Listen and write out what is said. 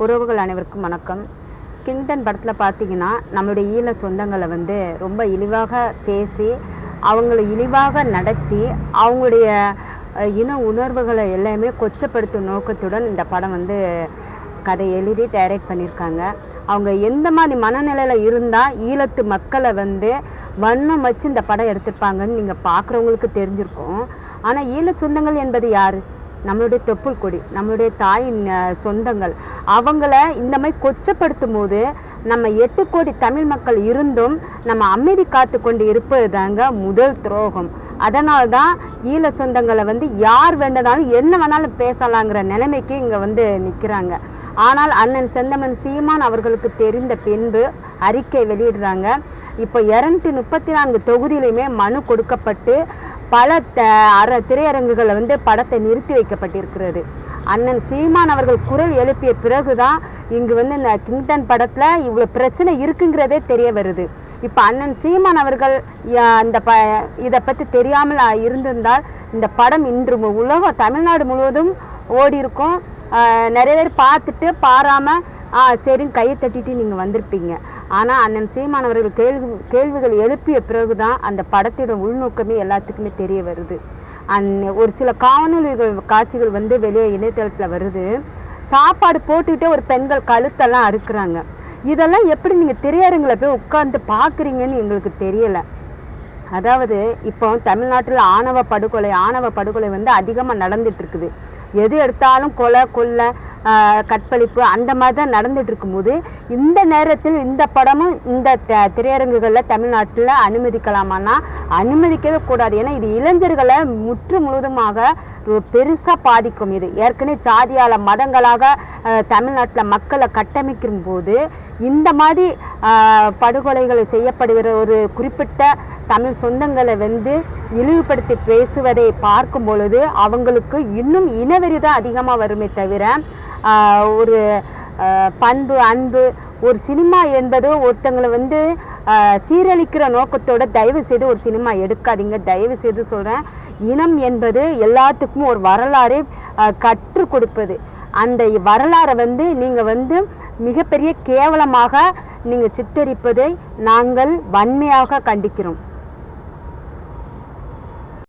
உறவுகள் அனைவருக்கும் வணக்கம். கிங்டன் படத்தில் பார்த்தீங்கன்னா நம்மளுடைய ஈழ சொந்தங்களை வந்து ரொம்ப இழிவாக பேசி அவங்களை இழிவாக நடத்தி அவங்களுடைய இன உணர்வுகளை எல்லாமே கொச்சப்படுத்தும் நோக்கத்துடன் இந்த படம் வந்து கதை எழுதி டைரக்ட் பண்ணியிருக்காங்க. அவங்க எந்த மாதிரி மனநிலையில் இருந்தால் ஈழத்து மக்களை வந்து வண்ணம் வச்சு இந்த படம் எடுத்திருப்பாங்கன்னு நீங்கள் பார்க்குறவங்களுக்கு தெரிஞ்சிருக்கும். ஆனால் ஈழ சொந்தங்கள் என்பது யார்? நம்மளுடைய தொப்புள் கொடி, நம்மளுடைய தாயின் சொந்தங்கள். அவங்கள இந்த மாதிரி கொச்சப்படுத்தும் போது நம்ம 8 கோடி தமிழ் மக்கள் இருந்தும் நம்ம அமைதி காத்து கொண்டு இருப்பது தாங்க முதல் துரோகம். அதனால்தான் ஈழ சொந்தங்களை வந்து யார் வேண்டதாலும் என்ன வேணாலும் பேசலாங்கிற நிலைமைக்கு இங்கே வந்து நிற்கிறாங்க. ஆனால் அண்ணன் செந்தமன் சீமான் அவர்களுக்கு தெரிந்த பின்பு அறிக்கை வெளியிடுறாங்க. இப்போ 234 தொகுதியிலையுமே மனு கொடுக்கப்பட்டு பல திரையரங்குகளை வந்து படத்தை நிறுத்தி வைக்கப்பட்டிருக்கிறது. அண்ணன் சீமான் அவர்கள் குரல் எழுப்பிய பிறகுதான் இங்கு வந்து இந்த கிங்டன் படத்தில் இவ்வளோ பிரச்சனை இருக்குங்கிறதே தெரிய வருது. இப்போ அண்ணன் சீமான் அவர்கள் அந்த இதை பற்றி தெரியாமல் இருந்திருந்தால் இந்த படம் இன்று தமிழ்நாடு முழுவதும் ஓடி இருக்கும். நிறைய பேர் பார்த்துட்டு பாராமல் சரின்னு கையை தட்டிட்டு நீங்கள் வந்திருப்பீங்க. ஆனால் அண்ணன் சீமான் அவர்கள் கேள்விகள் எழுப்பிய பிறகு தான் அந்த படத்தோட உள்நோக்கமே எல்லாத்துக்குமே தெரிய வருது. ஒரு சில காட்சிகள் வந்து வெளியே இணையதளத்தில் வருது. சாப்பாடு போட்டுக்கிட்டே ஒரு பெண்கள் கழுத்தெல்லாம் அறுக்குறாங்க. இதெல்லாம் எப்படி நீங்கள் திரையரங்கில் போய் உட்காந்து பார்க்குறீங்கன்னு எங்களுக்கு தெரியலை. அதாவது இப்போ தமிழ்நாட்டில் ஆணவ படுகொலை வந்து அதிகமாக நடந்துட்டு இருக்குது. எது எடுத்தாலும் கொலை கற்பழிப்பு அந்த மாதிரி தான் நடந்துட்டு இருக்கும்போது இந்த நேரத்தில் இந்த படமும் இந்த திரையரங்குகளில் தமிழ்நாட்டில் அனுமதிக்கலாமான்னா அனுமதிக்கவே கூடாது. ஏன்னா இது இளைஞர்களை முழுவதுமாக பெருசாக பாதிக்கும். இது ஏற்கனவே சாதியால மதங்களாக தமிழ்நாட்டில் மக்களை கட்டமைக்கும் போது இந்த மாதிரி படுகொலைகளை செய்யப்படுகிற ஒரு குறிப்பிட்ட தமிழ் சொந்தங்களை வந்து இழிவுபடுத்தி பேசுவதை பார்க்கும் பொழுது அவங்களுக்கு இன்னும் இனவெறி தான் அதிகமாக வருமே தவிர ஒரு பண்பு அன்பு ஒரு சினிமா என்பது ஒருத்தங்களை வந்து சீரழிக்கிற நோக்கத்தோட தயவு செய்து ஒரு சினிமா எடுக்காதீங்க. தயவு செய்து சொல்கிறேன். இனம் என்பது எல்லாத்துக்கும் ஒரு வரலாறை கற்றுக் கொடுப்பது. அந்த வரலாறை வந்து நீங்கள் வந்து மிகப்பெரிய கேவலமாக நீங்கள் சித்தரிப்பதை நாங்கள் வன்மையாக கண்டிக்கிறோம்.